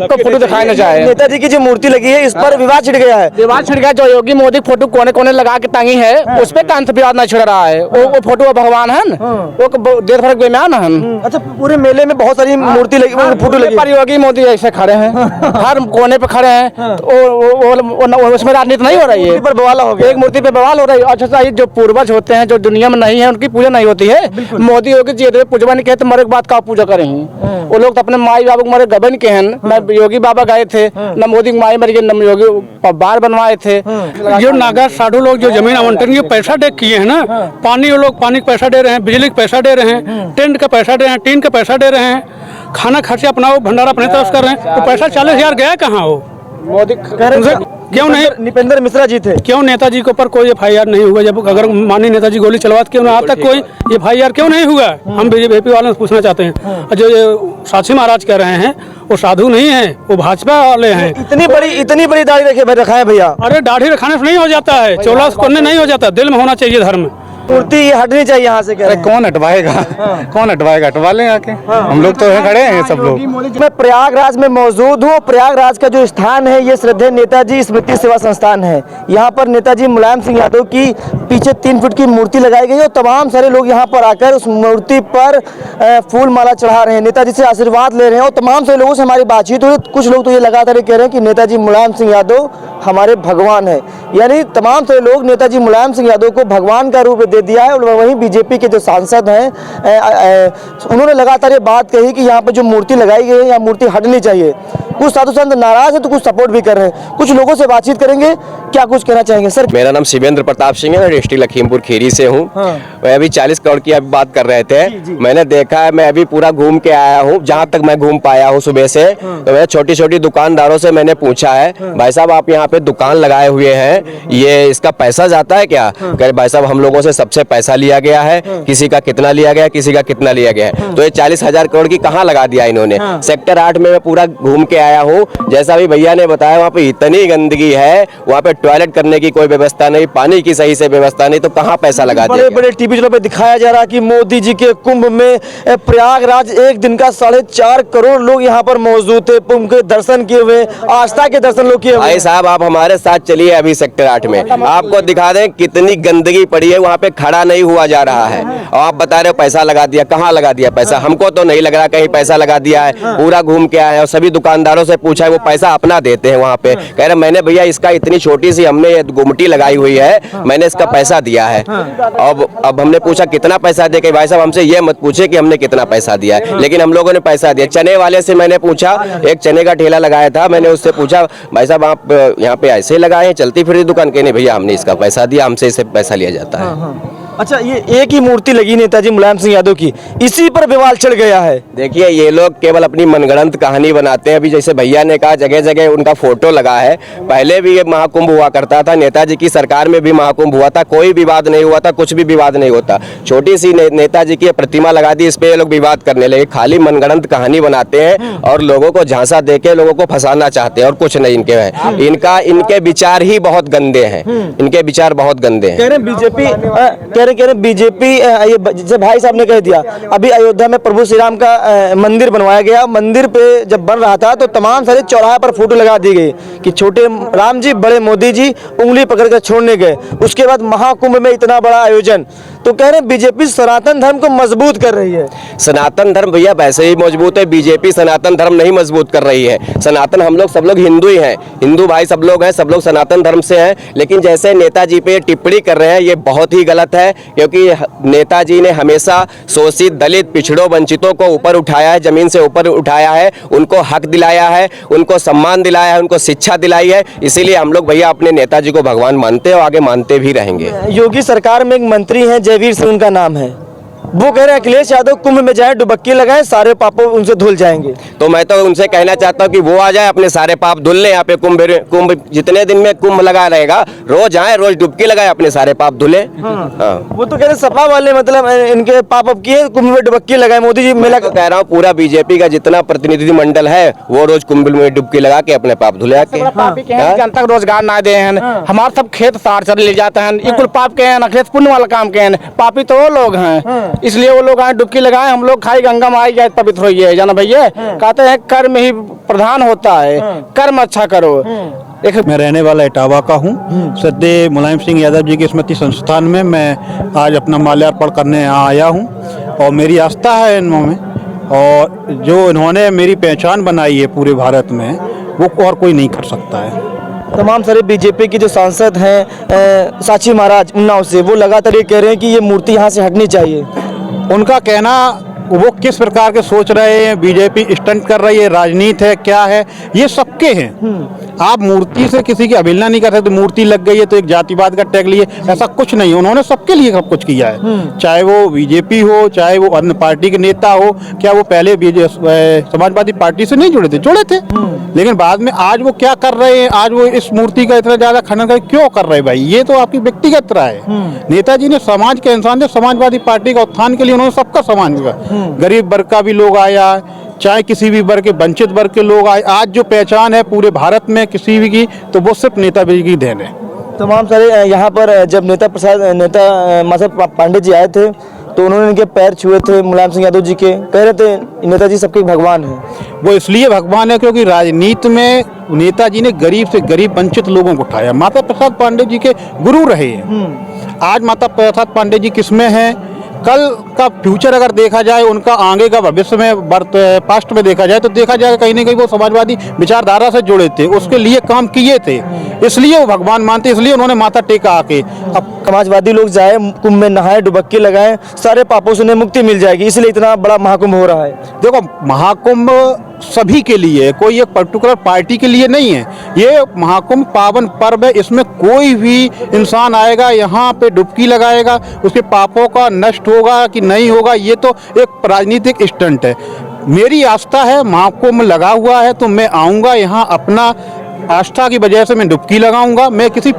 को फोटो दिखाई न जाए। नेताजी की जो मूर्ति लगी है इस पर विवाद छिड़ गया है। विवाद छिड़ गया, जो योगी मोदी फोटो कोने कोने लगा के टांगी है उस पे कांत विवाद नहीं छिड़ रहा है। वो फोटो भगवान है वो देश भर बेमान है। अच्छा, पूरे मेले में बहुत सारी मूर्ति लगी, फोटो लगी पर योगी मोदी ऐसे खड़े हैं, हर कोने पे खड़े हैं, तो उसमें राजनीति नहीं हो रही है। पर बवाल हो गया, एक मूर्ति पे बवाल हो रही है। अच्छा, जो पूर्वज होते हैं जो दुनिया में नहीं है उनकी पूजा नहीं होती है। मोदी योगी जी पूजवा नहीं कहते, मरे के बाद का पूजा करेंगे। वो लोग तो अपने माई बाबू को मरे गबन के हैं। न योगी बाबा गए थे, न मोदी माई मर गए, न योगी बार बनवाए थे। जो नागा साधु लोग जो जमीन आवंटन के पैसा दे किए हैं ना, पानी, वो लोग पानी का पैसा दे रहे हैं, बिजली का पैसा दे रहे हैं, टेंट का पैसा दे रहे हैं, टीन का पैसा दे रहे हैं, खाना खर्चा अपना वो भंडारा अपने तरफ कर रहे हैं, तो पैसा 40,000 गया कहाँ? वो मोदी क्यों नहीं? निपेंद्र मिश्रा जी थे, क्यों नेताजी के ऊपर कोई FIR नहीं हुआ? जब अगर माननीय नेताजी गोली चलवाते क्यों ना आज तक कोई FIR क्यों नहीं हुआ? हम बीजेपी वालों से पूछना चाहते हैं। जो ये साक्षी महाराज कह रहे हैं वो साधु नहीं है, वो भाजपा वाले हैं। इतनी बड़ी दाढ़ी रखा है भैया। अरे दाढ़ी रखाने से नहीं हो जाता है, 14 करने नहीं हो जाता, दिल में होना चाहिए धर्म। मूर्ति ये हटनी चाहिए यहाँ से। अरे कौन हटवाएगा? कौन हटवाएगा? हटवा लें आके। हम लोग तो खड़े हैं सब लोग। मैं प्रयागराज में मौजूद हूँ। प्रयागराज का जो स्थान है ये श्रद्धेय नेताजी स्मृति सेवा संस्थान है। यहाँ पर नेताजी मुलायम सिंह यादव की पीछे 3 फुट की मूर्ति लगाई गई है और तमाम सारे लोग यहाँ पर आकर उस मूर्ति पर फूल माला चढ़ा रहे हैं, नेताजी से आशीर्वाद ले रहे हैं। और तमाम सारे लोगों से हमारी बातचीत हुई, कुछ लोग तो ये लगातार कह रहे हैं कि नेताजी मुलायम सिंह यादव हमारे भगवान है। यानी तमाम सारे लोग नेताजी मुलायम सिंह यादव को भगवान का रूप दे दिया है। और वहीं बीजेपी के जो सांसद हैं उन्होंने लगातार ये बात कही कि यहाँ पर जो मूर्ति लगाई गई है यहाँ मूर्ति हटनी चाहिए। कुछ साधु संत नाराज है तो कुछ सपोर्ट भी कर रहे हैं। कुछ लोगों से बातचीत करेंगे, क्या कुछ कहना चाहेंगे सर? मेरा नाम शिवेंद्र प्रताप सिंह है, मैं डिस्ट्रिक्ट लखीमपुर खीरी से हूँ। मैं अभी 40 करोड़ की अभी बात कर रहे थे। मैंने देखा है, मैं अभी पूरा घूम के आया हूँ, जहाँ तक मैं घूम पाया हूँ सुबह से। तो मैं छोटी छोटी दुकानदारों से मैंने पूछा है, भाई साहब आप यहाँ पे दुकान लगाए हुए हैं, ये इसका पैसा जाता है क्या? कह भाई साहब हम लोगों से सबसे पैसा लिया गया है, किसी का कितना लिया गया, किसी का कितना लिया गया है। तो ये 40,000 करोड़ की कहाँ लगा दिया इन्होंने? सेक्टर 8 में मैं पूरा घूम के आया हूँ। जैसा भी भैया ने बताया वहाँ पे इतनी गंदगी है, वहाँ पे टॉयलेट करने की कोई व्यवस्था नहीं, पानी की सही से व्यवस्था नहीं, तो कहाँ पैसा लगा दिया? बड़े बड़े टीवी चैनलों पे दिखाया जा रहा है कि मोदी जी के कुंभ में प्रयागराज एक दिन का 4.5 करोड़ लोग यहाँ पर मौजूद थे, कुंभ के दर्शन किए हुए, आस्था के दर्शन लोग किए हुए। भाई साहब आप हमारे साथ चलिए अभी सेक्टर 8 में, आपको दिखा दें कितनी गंदगी पड़ी है, वहाँ पे खड़ा नहीं हुआ जा रहा है। और आप बता रहे हो पैसा लगा दिया, कहाँ लगा दिया पैसा? हमको तो नहीं लग रहा कहीं पैसा लगा दिया है। पूरा घूम के आए और सभी दुकानदारों से पूछा है, वो पैसा अपना देते हैं वहाँ पे। कह रहे मैंने भैया इसका इतनी छोटी सी हमने ये गुमटी लगाई हुई है, मैंने इसका पैसा दिया है। अब हमने पूछा कितना पैसा दे के? भाई साहब हमसे ये मत पूछे कि हमने कितना पैसा दिया है, लेकिन हम लोगों ने पैसा दिया। चने वाले से मैंने पूछा, एक चने का ठेला लगाया था, मैंने उससे पूछा भाई साहब आप यहाँ पे ऐसे लगाए हैं चलती फिरती दुकान? के नहीं भैया हमने इसका पैसा दिया, हमसे इसे पैसा लिया जाता है। अच्छा, ये एक ही मूर्ति लगी नेताजी मुलायम सिंह यादव की, इसी पर विवाद चढ़ गया है। देखिए ये लोग केवल अपनी मनगढ़ंत कहानी बनाते हैं। अभी जैसे भैया ने कहा जगह जगह उनका फोटो लगा है, पहले भी ये महाकुंभ हुआ करता था, नेताजी की सरकार में भी महाकुंभ हुआ था, कोई विवाद नहीं हुआ था, कुछ भी विवाद नहीं होता। छोटी सी नेताजी की प्रतिमा लगा दी, इस पे ये लोग विवाद करने लगे। खाली मनगढ़ंत कहानी बनाते हैं और लोगों को झांसा देके लोगों को फंसाना चाहते हैं और कुछ नहीं इनके है। इनके विचार ही बहुत गंदे हैं, इनके विचार बहुत गंदे हैं। कह रहे बीजेपी ये जैसे भाई साहब ने कह दिया, अभी अयोध्या में प्रभु श्री राम का मंदिर बनवाया गया, मंदिर पे जब बन रहा था तो तमाम सारे चौराहे पर फोटो लगा दी गई कि छोटे राम जी बड़े मोदी जी उंगली पकड़कर छोड़ने गए। उसके बाद महाकुंभ में इतना बड़ा आयोजन, तो कह रहे बीजेपी सनातन धर्म को मजबूत कर रही है। सनातन धर्म भैया वैसे ही मजबूत है, बीजेपी सनातन धर्म नहीं मजबूत कर रही है। सनातन हम लोग सब लोग हिंदू ही हैं, हिंदू भाई सब लोग हैं, सब लोग सनातन धर्म से हैं। लेकिन जैसे नेताजी पे टिप्पणी कर रहे हैं ये बहुत ही गलत है, क्योंकि नेताजी ने हमेशा शोषित दलित पिछड़ों वंचितों को ऊपर उठाया है, जमीन से ऊपर उठाया है, उनको हक दिलाया है, उनको सम्मान दिलाया है, उनको शिक्षा दिलाई है। इसीलिए हम लोग भैया अपने नेताजी को भगवान मानते हैं और आगे मानते भी रहेंगे। योगी सरकार में एक मंत्री हैं जयवीर सिंह उनका नाम है, वो कह रहे हैं अखिलेश यादव कुंभ में जाए, डुबक्की लगाए, सारे पाप उनसे धुल जाएंगे। तो मैं तो उनसे कहना चाहता हूँ कि वो आ जाए, अपने सारे पाप धुल ले। यहाँ पे कुंभ जितने दिन में कुंभ लगा रहेगा, रोज आए, रोज डुबकी लगाए, अपने सारे पाप धुले। वो तो कह रहे सपा वाले मतलब इनके पाप अब किए, कुंभ में डुबक्की लगाए मोदी जी। मैं कह रहा हूँ पूरा बीजेपी का जितना प्रतिनिधि मंडल है वो रोज कुंभ में डुबकी लगा के अपने पाप धुले आके। जनता को रोजगार ना दे हैं, हमारे सब खेत सार चले ले जाते हैं, ये कुल पाप के हैं, अखिलेश पुण्य वाला काम के हैं, पापी तो वो लोग हैं। इसलिए वो लोग आए डुबकी लगाए, हम लोग खाई गंगा माई जाए पवित्र होइए है जाना भैया। कहते हैं कर्म ही प्रधान होता है, कर्म अच्छा करो। मैं रहने वाला इटावा का हूँ। श्रद्धेय मुलायम सिंह यादव जी के स्मृति संस्थान में मैं आज अपना माल्यार्पण करने यहाँ आया हूँ और मेरी आस्था है इनमें, और जो इन्होंने मेरी पहचान बनाई है पूरे भारत में वो और कोई नहीं कर सकता है। तमाम सारे बीजेपी के जो सांसद हैं साक्षी महाराज उन्नाव से, वो लगातार ये कह रहे हैं कि ये मूर्ति यहाँ से हटनी चाहिए। उनका कहना वो किस प्रकार के सोच रहे हैं, बीजेपी स्टंट कर रही है, राजनीति है, क्या है, ये सबके हैं। आप मूर्ति से किसी की अवहेलना नहीं कर सकते। मूर्ति लग गई है तो एक जातिवाद का टैग लिए, ऐसा कुछ नहीं। उन्होंने सबके लिए सब कुछ किया है, चाहे वो बीजेपी हो, चाहे वो अन्य पार्टी के नेता हो। क्या वो पहले समाजवादी पार्टी से नहीं जुड़े थे, लेकिन बाद में आज वो क्या कर रहे हैं, आज वो इस मूर्ति का इतना ज्यादा खनन कर क्यों कर रहे हैं भाई? ये तो आपकी व्यक्तिगत राय है। नेताजी ने समाज के इंसान थे, समाजवादी पार्टी का उत्थान के लिए उन्होंने सबका सम्मान किया। गरीब वर्ग का भी लोग आया, चाहे किसी भी वर्ग के वंचित वर्ग के लोग आए। आज जो पहचान है पूरे भारत में किसी भी की, तो वो सिर्फ नेताजी की देन है। तमाम सारे यहाँ पर जब नेता माधव पांडे जी आए थे तो उन्होंने इनके पैर छुए थे मुलायम सिंह यादव जी के, कह रहे थे नेताजी सबके भगवान हैं। वो इसलिए भगवान है क्योंकि राजनीति में नेताजी ने गरीब से गरीब वंचित लोगों को उठाया। माता प्रसाद पांडे जी के गुरु रहे हैं। आज माता प्रसाद पांडे जी किसमें हैं, कल का फ्यूचर अगर देखा जाए, उनका आगे का भविष्य में पास्ट में देखा जाए तो देखा जाएगा कहीं ना कहीं वो समाजवादी विचारधारा से जुड़े थे, उसके लिए काम किए थे, इसलिए वो भगवान मानते, इसलिए उन्होंने माथा टेका आके। अब समाजवादी लोग जाए, कुंभ में नहाए, डुबक्की लगाएं, सारे पापों से उन्हें मुक्ति मिल जाएगी, इसलिए इतना बड़ा महाकुंभ हो रहा है। देखो, महाकुंभ सभी के लिए, कोई एक पर्टिकुलर पार्टी के लिए नहीं है। ये महाकुंभ पावन पर्व है, इसमें कोई भी इंसान आएगा यहाँ पे डुबकी लगाएगा, उसके पापों का नष्ट होगा कि नहीं होगा, ये तो एक राजनीतिक स्टंट है। मेरी आस्था है, महाकुंभ लगा हुआ है तो मैं आऊँगा यहाँ, अपना आस्था की वजह से मैं डुबकी लगाऊंगा। मैं किसी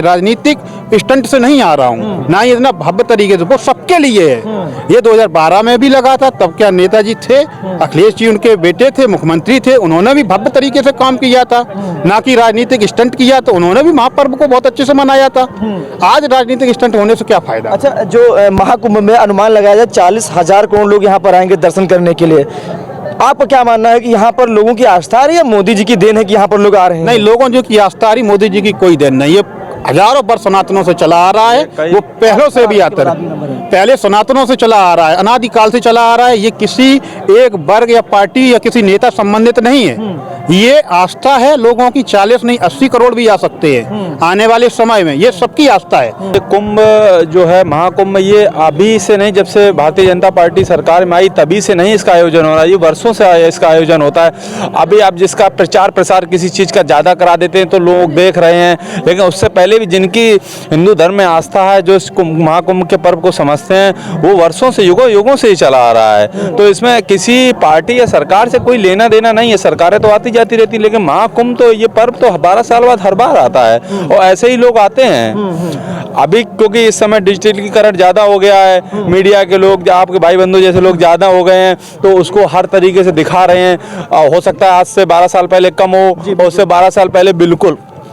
राजनीतिक स्टंट से नहीं आ रहा हूँ, ना ही इतना भव्य तरीके से। वो सबके लिए है। ये 2012 में भी लगा था, तब क्या नेताजी थे, अखिलेश जी उनके बेटे थे, मुख्यमंत्री थे, उन्होंने भी भव्य तरीके से काम किया था, ना कि राजनीतिक स्टंट किया। तो उन्होंने भी महापर्व को बहुत अच्छे से मनाया था। आज राजनीतिक स्टंट होने से क्या फायदा? अच्छा, जो महाकुंभ में अनुमान लगाया जाए 40,000 करोड़ लोग यहाँ पर आएंगे दर्शन करने के लिए, आपका क्या मानना है कि यहाँ पर लोगों की आस्था आ रही है, मोदी जी की देन है कि यहाँ पर लोग आ रहे हैं? नहीं, लोगों जो की आस्था आ रही, मोदी जी की कोई देन नहीं। ये हजारों वर्ष सनातनों से चला आ रहा है, वो पहलों से भी आता है, पहले सनातनों से चला आ रहा है, अनादिकाल से चला आ रहा है। ये किसी एक वर्ग या पार्टी या किसी नेता संबंधित नहीं है। ये आस्था है लोगों की। 40 नहीं 80 करोड़ भी आ सकते हैं आने वाले समय में, ये सबकी आस्था है। कुंभ जो है महाकुंभ, ये अभी से नहीं, जब से भारतीय जनता पार्टी सरकार में आई तभी से नहीं इसका आयोजन हो रहा है, ये वर्षों से इसका आयोजन होता है। अभी आप जिसका प्रचार प्रसार किसी चीज़ का ज़्यादा करा देते हैं तो लोग देख रहे हैं, लेकिन उससे पहले भी जिनकी हिंदू धर्म में आस्था है, जो इस महाकुंभ के पर्व को समझते हैं, वो वर्षों से युगों से ही चला आ रहा है। तो इसमें किसी पार्टी या सरकार से कोई लेना देना नहीं है। सरकारें तो आती जाती रहती, लेकिन महाकुंभ तो ये पर्व तो 12 साल बाद हर बार आता है और ऐसे ही लोग आते हैं। अभी क्योंकि इस समय डिजिटलीकरण ज़्यादा हो गया है, मीडिया के लोग, आपके भाई बंधु जैसे लोग ज़्यादा हो गए हैं, तो उसको हर तरीके से दिखा रहे हैं। हो सकता है आज से 12 साल पहले कम हो और उससे 12 साल पहले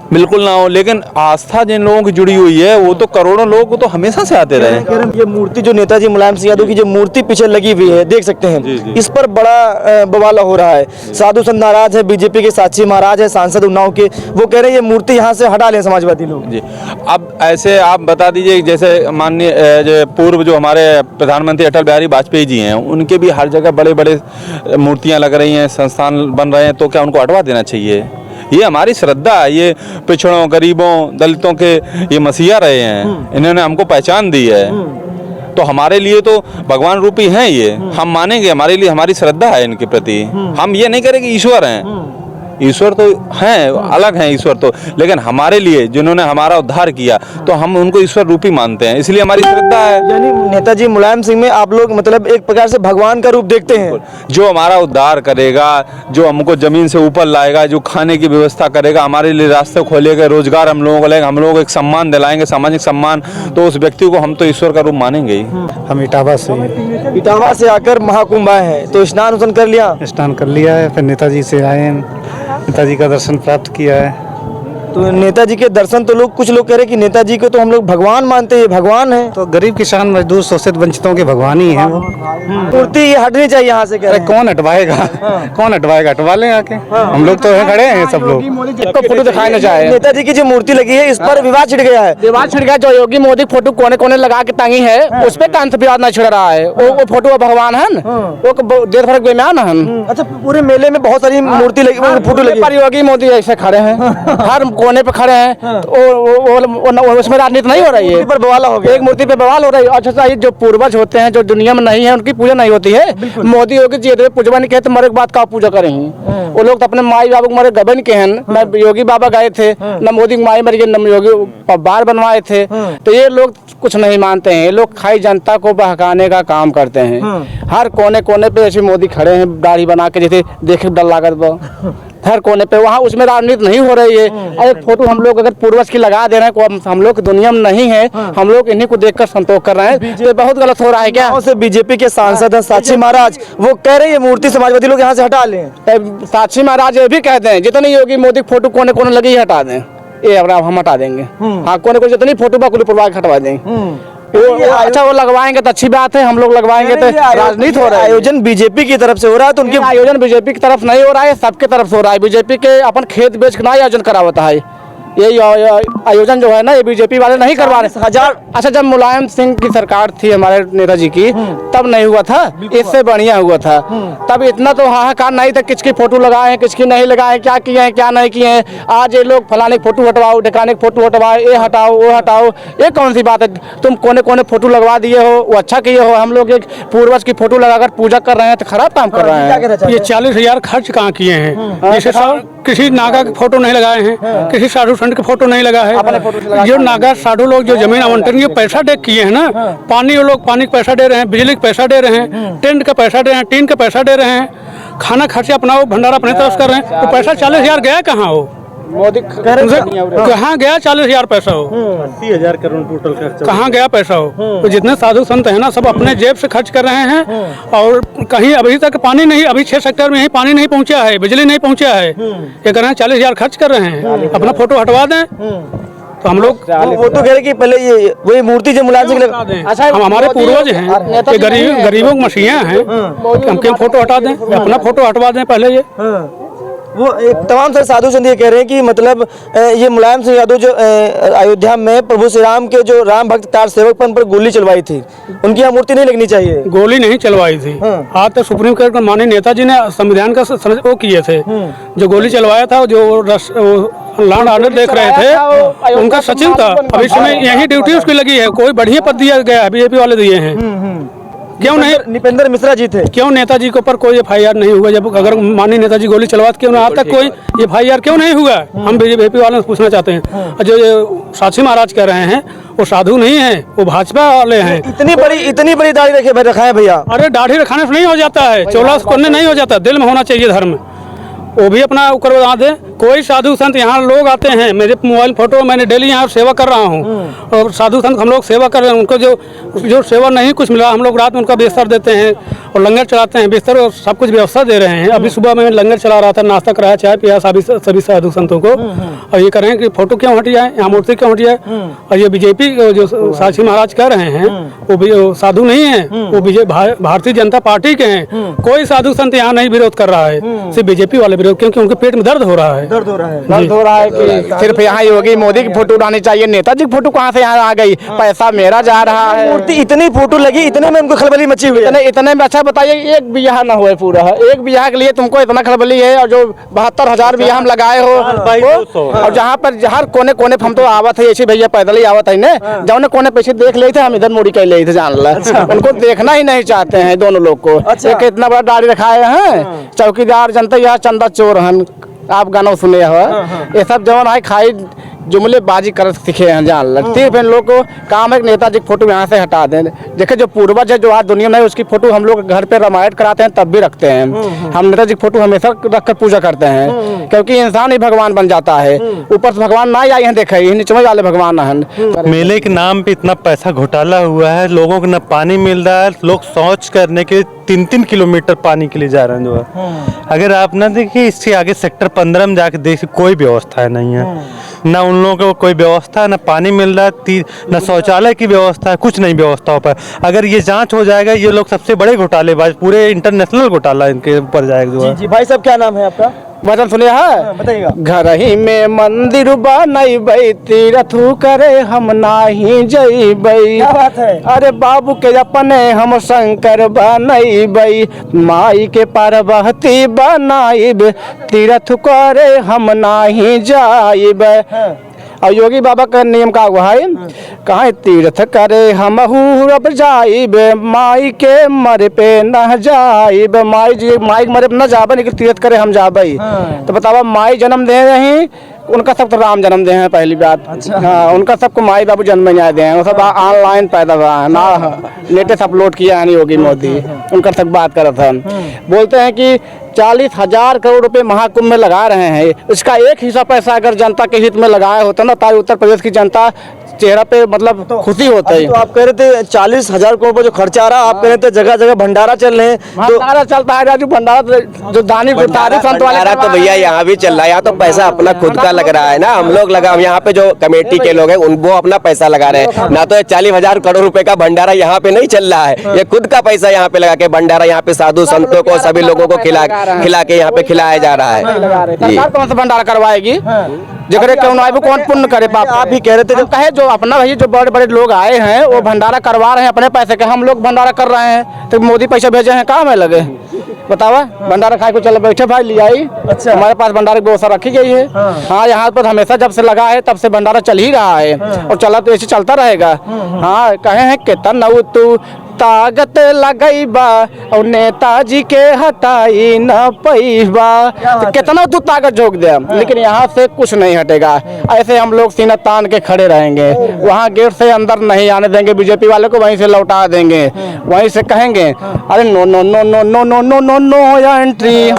बिल्कुल ना हो, लेकिन आस्था जिन लोगों की जुड़ी हुई है वो तो करोड़ों लोग तो हमेशा से आते रहे। ये मूर्ति जो नेताजी मुलायम सिंह यादव की जो मूर्ति पीछे लगी हुई है, देख सकते हैं, इस पर बड़ा बवाला हो रहा है। साधु संत नाराज है, बीजेपी के साक्षी महाराज है, सांसद उन्नाव के, वो कह रहे हैं ये मूर्ति यहाँ से हटा लें समाजवादी लोग जी। अब ऐसे आप बता दीजिए, जैसे माननीय पूर्व जो हमारे प्रधानमंत्री अटल बिहारी वाजपेयी जी हैं, उनके भी हर जगह बड़े बड़े मूर्तियाँ लग रही हैं, संस्थान बन रहे हैं, तो क्या उनको हटवा देना चाहिए? ये हमारी श्रद्धा है, ये पिछड़ों, गरीबों, दलितों के ये मसीहा रहे हैं, इन्होंने हमको पहचान दी है, तो हमारे लिए तो भगवान रूपी हैं ये, हम मानेंगे, हमारे लिए हमारी श्रद्धा है इनके प्रति। हम ये नहीं करेंगे ईश्वर हैं, ईश्वर तो हैं, अलग हैं ईश्वर तो, लेकिन हमारे लिए जिन्होंने हमारा उद्धार किया तो हम उनको ईश्वर रूपी मानते हैं, इसलिए हमारी श्रद्धा है। यानी नेताजी मुलायम सिंह में आप लोग मतलब एक प्रकार से भगवान का रूप देखते हैं। जो हमारा उद्धार करेगा, जो हमको जमीन से ऊपर लाएगा, जो खाने की व्यवस्था करेगा, हमारे लिए रास्ते खोलेगा, रोजगार हम लोगों को लेगा, हम लोग एक सम्मान दिलाएंगे, सामाजिक सम्मान, तो उस व्यक्ति को हम तो ईश्वर का रूप मानेंगे ही। हम इटावा से आकर महाकुंभ आए हैं, तो स्नान कर लिया? स्नान कर लिया है, फिर नेताजी से आए हैं, नेताजी का दर्शन प्राप्त किया है। तो नेताजी के दर्शन तो कुछ लोग कह रहे हैं कि नेताजी को तो हम लोग भगवान मानते हैं, भगवान है। तो गरीब किसान मजदूर शोषित वंचितों के भगवान ही है वो। मूर्ति ये हटनी चाहिए यहाँ से, कह रहे अरे हैं। कौन हटवाएगा, कौन हटवाएगा, हटवा लें आके। हम लोग तो हैं खड़े हैं सब लोग। को फोटो दिखाई ना चाहे। नेताजी की जो मूर्ति लगी है इस पर विवाद छिड़ गया है। दीवार छिड़ गया, जो योगी मोदी फोटो कोने कोने लगा के टांगी है उस पे कांत विवाद नहीं छिड़ रहा है। वो फोटो भगवान है, वो देश भर बेमान है। अच्छा, पूरे मेले में बहुत सारी मूर्ति लगी, फोटो लगी पर योगी मोदी ऐसे खड़े हैं, हर कोने पे खड़े हैं, तो उसमें राजनीति नहीं हो रही है। पर बवाला हो गया। एक मूर्ति पे बवाल हो रही है। अच्छा, ये जो पूर्वज होते हैं जो दुनिया में नहीं है उनकी पूजा नहीं होती है। मोदी योगी जी पूजवा नहीं कहते, मरे के बाद का पूजा करेंगे। वो लोग तो अपने माई बाबू मरे गबन के हैं। न योगी बाबा गए थे, न मोदी माई मर गए, न योगी बार बनवाए थे। तो ये लोग कुछ नहीं मानते हैं। ये लोग खाई जनता को बहकाने का काम करते हैं। हर कोने कोने पे ऐसे मोदी खड़े हैं दाढ़ी बना के, जैसे देखे डर लागत बा। हर कोने पे वहाँ उसमें राजनीति नहीं हो रही है। और एक फोटो हम लोग अगर पूर्वज की लगा दे रहे हैं, हम लोग दुनिया में नहीं है, हम लोग इन्हीं को देखकर संतोष कर रहे हैं। ये बहुत गलत हो रहा है क्या? गाँव से बीजेपी के सांसद हैं साक्षी महाराज, वो कह रहे हैं ये मूर्ति समाजवादी लोग यहाँ से हटा लें। साक्षी महाराज ये भी कहते हैं जितनी योगी मोदी फोटो कोने कोने लगी हटा दें, ये अब हम हटा देंगे। हाँ, कोने कोने जितनी फोटो बाकुली पूर्वा हटवा देंगे। अच्छा, वो लगवाएंगे तो अच्छी बात है, हम लोग लगवाएंगे तो राजनीति हो रहा है। आयोजन बीजेपी की तरफ से हो रहा है, तो उनके आयोजन बीजेपी की तरफ नहीं हो रहा है, सबके तरफ से हो रहा है। बीजेपी के अपन खेत बेच के ना आयोजन करा होता है। ये आयोजन जो है ना, ये बीजेपी वाले नहीं करवा रहे। अच्छा, जब मुलायम सिंह की सरकार थी हमारे नेताजी की, तब नहीं हुआ था, इससे बढ़िया हुआ था। तब इतना तो हाहाकार नहीं था, किसकी फोटो लगाए हैं, किसकी नहीं लगाए, क्या किए हैं, क्या नहीं किए हैं। आज ये लोग फलाने की फोटो हटवाओ, ढकाने की फोटो हटवाओ, ये हटाओ, वो हटाओ, ये कौन सी बात है? तुम कोने कोने फोटो लगवा दिए हो, वो अच्छा किए हो। हम लोग एक पूर्वज की फोटो लगाकर पूजा कर रहे हैं तो खराब काम कर रहे हैं। ये 40,000 खर्च कहाँ किए हैं? जैसे किसी नागा के फोटो नहीं लगाए हैं, किसी साधु संत के फोटो नहीं लगा है। जो नागा साधु लोग जो जमीन आवंटन के पैसा दे किए हैं ना, पानी वो लोग पानी का पैसा दे रहे हैं, बिजली का पैसा दे रहे हैं, टेंट का पैसा दे रहे हैं, टीन का पैसा दे रहे हैं, खाना खर्चा अपना वो भंडारा अपने तरफ कर रहे हैं। तो पैसा 40,000 गया कहाँ हो? मोदी कहाँ गया 40,000 पैसा हो? 80,000 करोड़ टोटल खर्च। कहाँ गया पैसा हो? तो जितने साधु संत हैं ना, सब अपने जेब से खर्च कर रहे हैं। और कहीं अभी तक पानी नहीं, अभी 6 सेक्टर में ही पानी नहीं पहुंचा है, बिजली नहीं पहुंचा है। ये कर रहे हैं 40,000 खर्च कर रहे हैं, अपना फोटो हटवा दें। तो हम लोग फोटो कह रहे कि पहले ये वही मूर्ति जो मुलायम सिंह अच्छा, हम हमारे पूर्वज हैं, ये गरीबों की मसीहा हैं, हम क्यों फोटो हटा दें? अपना फोटो हटवा दें पहले। ये वो एक तमाम सारे साधु संत ये कह रहे हैं कि मतलब ये मुलायम सिंह यादव जो अयोध्या में प्रभु श्री राम के जो राम भक्त कार सेवक पर गोली चलवाई थी, उनकी यहाँ मूर्ति नहीं लगनी चाहिए। गोली नहीं चलवाई थी। आज तक सुप्रीम कोर्ट में माननीय नेताजी ने संविधान का वो किए थे। जो गोली चलवाया था, जो लैंड ऑर्डर देख रहे थे, उनका सचिव था। अभी समय यही ड्यूटी उसकी लगी है। कोई बढ़िया पद दिया गया है, बीजेपी वाले दिए हैं। क्यों नहीं? निपेंद्र मिश्रा जी थे। क्यों नेताजी के ऊपर कोई FIR नहीं हुआ? जब अगर माननीय नेताजी गोली चलवाते, क्यों आज तक कोई FIR क्यों नहीं हुआ? हम बीजेपी वालों से पूछना चाहते हैं। जो ये साक्षी महाराज कह रहे हैं, वो साधु नहीं है, वो भाजपा वाले हैं। इतनी बड़ी दाढ़ी रखा है भैया। अरे दाढ़ी रखाने से नहीं हो जाता है, 14 करने नहीं हो जाता, दिल में होना चाहिए धर्म। वो भी अपना करवा दे। कोई साधु संत यहाँ लोग आते हैं, मेरे मोबाइल फोटो मैंने डेली यहाँ सेवा कर रहा हूँ। और साधु संत हम लोग सेवा कर रहे हैं, उनको जो सेवा नहीं कुछ मिला, हम लोग रात में उनका बिस्तर देते हैं और लंगर चलाते हैं, बिस्तर और सब कुछ व्यवस्था दे रहे हैं। अभी सुबह में लंगर चला रहा था, नाश्ता कराया, चाय पिया सभी साधु संतों को। और ये कह रहे हैं कि फोटो क्यों हट जाए, यहाँ मूर्ति क्यों हट जाए? और ये बीजेपी जो साक्षी महाराज कह रहे हैं, वो भी साधु नहीं है, वो भारतीय जनता पार्टी के हैं। कोई साधु संत यहाँ नहीं विरोध कर रहा है, सिर्फ बीजेपी वाले विरोध, क्योंकि उनके पेट में दर्द हो रहा है। दर्द हो रहा है कि सिर्फ यहाँ योगी मोदी की फोटो उड़ानी चाहिए, नेताजी की फोटो कहाँ से यहाँ आ गई? पैसा मेरा जा रहा है। मूर्ति इतनी फोटो लगी, इतने में उनको खलबली मची हुई है। इतने में अच्छा बताइए, एक बियाह ना हुए पूरा, एक बियाह के लिए तुमको इतना खलबली है। और जो 72,000 बियाह हम लगाए हो, और जहाँ पर हर कोने कोने हम तो आवत है, ऐसे भैया पैदल ही आवत है ना, जौने कोने पैसे देख ले थे, हम इधर मुड़ी कर ले थे, जान ला। उनको देखना ही नहीं चाहते हैं दोनों लोग को। एक इतना बड़ा दाढ़ी रखाए हैं, चौकीदार जनता यहाँ चंदा चोर हैं, आप गाना सुने हो। ये सब जवान है खाई जुमलेबाजी कर सीखे हैं, जान लगती है। फिर लोग को काम है नेताजी की फोटो यहाँ से हटा दें। देखिए जो पूर्वज है, जो आज दुनिया में है, उसकी फोटो हम लोग घर पे रामायण कराते हैं तब भी रखते हैं। हम नेताजी की फोटो हमेशा रखकर पूजा करते हैं, क्योंकि इंसान ही भगवान बन जाता है। ऊपर से भगवान ना आए हैं, देखे नीचे वाले भगवान हैं। मेले के नाम पे इतना पैसा घोटाला हुआ है, लोगों को न पानी मिल रहा है, लोग शौच करने के 3-3 किलोमीटर पानी के लिए जा रहे हैं जो है। अगर आप ना देखिए इससे आगे सेक्टर 15 में जाके देखिए कोई व्यवस्था नहीं है, ना उन लोगों को कोई व्यवस्था, ना पानी मिल रहा है, ना शौचालय की व्यवस्था है, कुछ नहीं व्यवस्था हो पाए। अगर ये जांच हो जाएगा, ये लोग सबसे बड़े घोटालेबाज, पूरे इंटरनेशनल घोटाला इनके ऊपर जाएगा जो है। जी भाई साहब, क्या नाम है आपका? वचन सुनिए है, बताइएगा। घर ही में मंदिर बनैबै, तीर्थ करे हम नाही जइबै। क्या बात है? अरे बाबू के अपने हम शंकर बनैबै, माई के पार्वती बनाइब, तीर्थ करे हम नाही जाइबै। और योगी बाबा का नियम का हुआ है, कहाँ तीर्थ करे हमहू रब जाइब, माई के मरे पे न जाइब। माई जी माई के मरे पे न जाबे, लेकिन तीर्थ करे हम जाबे। तो बतावा, माई जन्म दे रही, उनका सब तो राम जन्म दे हैं पहली बात। अच्छा। हाँ, उनका सबको माई बाबू जन्म में दे हैं, वो सब ऑनलाइन पैदा हुआ है ना, लेटेस्ट अपलोड किया है योगी मोदी, उनका सब बात कर रहा था। बोलते हैं कि 40,000 करोड़ रुपए महाकुंभ में लगा रहे हैं, उसका एक हिस्सा पैसा अगर जनता के हित में लगाया होता ना, ताकि उत्तर प्रदेश की जनता चेहरा पे मतलब खुशी होता है। तो आप कह रहे थे 40,000 करोड़ रुपए जो खर्चा आ रहा, आप कह रहे थे जगह जगह भंडारा चल रहे हैं, तो भंडारा चलता है राजू, भंडारा जो दानी गुरदारी संत वाले भंडारा तो भैया यहाँ भी चल रहा है, यहाँ तो पैसा अपना खुद का लग रहा है ना, हम लोग लगा, यहाँ पे जो कमेटी के लोग हैं वो अपना पैसा लगा रहे हैं ना, तो 40,000 करोड़ रुपए का भंडारा यहाँ पे नहीं चल रहा है, ये खुद का पैसा यहाँ पे लगा के भंडारा यहाँ पे साधु संतों को सभी लोगों को खिला के यहाँ पे खिलाया जा रहा है। सरकार कौन सा भंडारा करवाएगी, जगह क्यों ना कौन पुण्य करे पाप। आप ही कह रहे थे, हम कहे जो अपना भैया जो बड़े बड़े लोग आए हैं वो भंडारा करवा रहे हैं अपने पैसे के, हम लोग भंडारा कर रहे हैं, तो मोदी पैसे भेजे हैं, कहाँ में लगे बतावा। भंडारा खाए को चलो बैठे भाई, ले आई। अच्छा। हमारे पास भंडारा की व्यवस्था रखी गई है। हाँ, यहाँ पर हमेशा जब से लगा है तब से भंडारा चल ही रहा है, और चला तो ऐसे चलता रहेगा। हाँ, कहे हैं कितना तू ताकत लगैबा और नेताजी के हटाई न पैबा, तो कितना तू ताकत झोंक दे, लेकिन यहाँ से कुछ नहीं हटेगा। ऐसे हम लोग सीना तान के खड़े रहेंगे, वहाँ गेट से अंदर नहीं आने देंगे, बीजेपी वाले को वहीं से लौटा देंगे, वहीं से कहेंगे अरे no no no no no no no no no entry,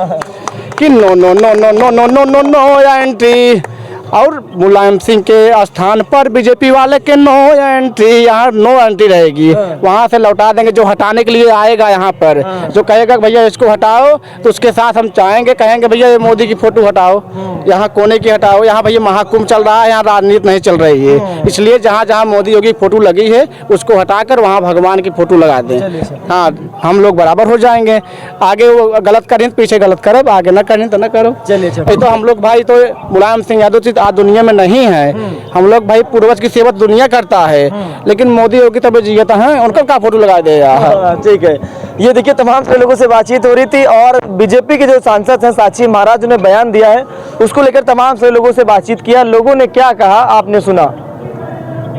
कि no no no no no no no no no entry. और मुलायम सिंह के स्थान पर बीजेपी वाले के नो एंट्री, यहाँ नो एंट्री रहेगी, वहाँ से लौटा देंगे। जो हटाने के लिए आएगा यहाँ पर, जो कहेगा भैया इसको हटाओ, तो उसके साथ हम चाहेंगे, कहेंगे भैया ये मोदी की फोटो हटाओ, यहाँ कोने की हटाओ, यहाँ भैया महाकुंभ चल रहा है, यहाँ राजनीति नहीं चल रही है, इसलिए जहाँ जहाँ मोदी योगी की फोटो लगी है उसको हटाकर वहाँ भगवान की फोटो लगा दें। हाँ, हम लोग बराबर हो जाएंगे। आगे वो गलत करें तो पीछे गलत करो, आगे न करें तो न करो। चलिए, तो हम लोग भाई तो मुलायम सिंह यादव आज दुनिया में नहीं है, हम लोग भाई पूर्वज की सेवा दुनिया करता है, लेकिन मोदी योगी तब जीता है, उनका क्या फोटो लगा दे यार। ठीक है, ये देखिए तमाम से लोगों से बातचीत हो रही थी, और बीजेपी के जो सांसद हैं साक्षी महाराज ने बयान दिया है, उसको लेकर तमाम से लोगों से बातचीत किया, लोगों ने क्या कहा आपने सुना।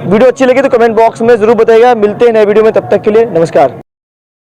वीडियो अच्छी लगी तो कमेंट बॉक्स में जरूर बताइएगा। मिलते हैं नए वीडियो में, तब तक के लिए नमस्कार।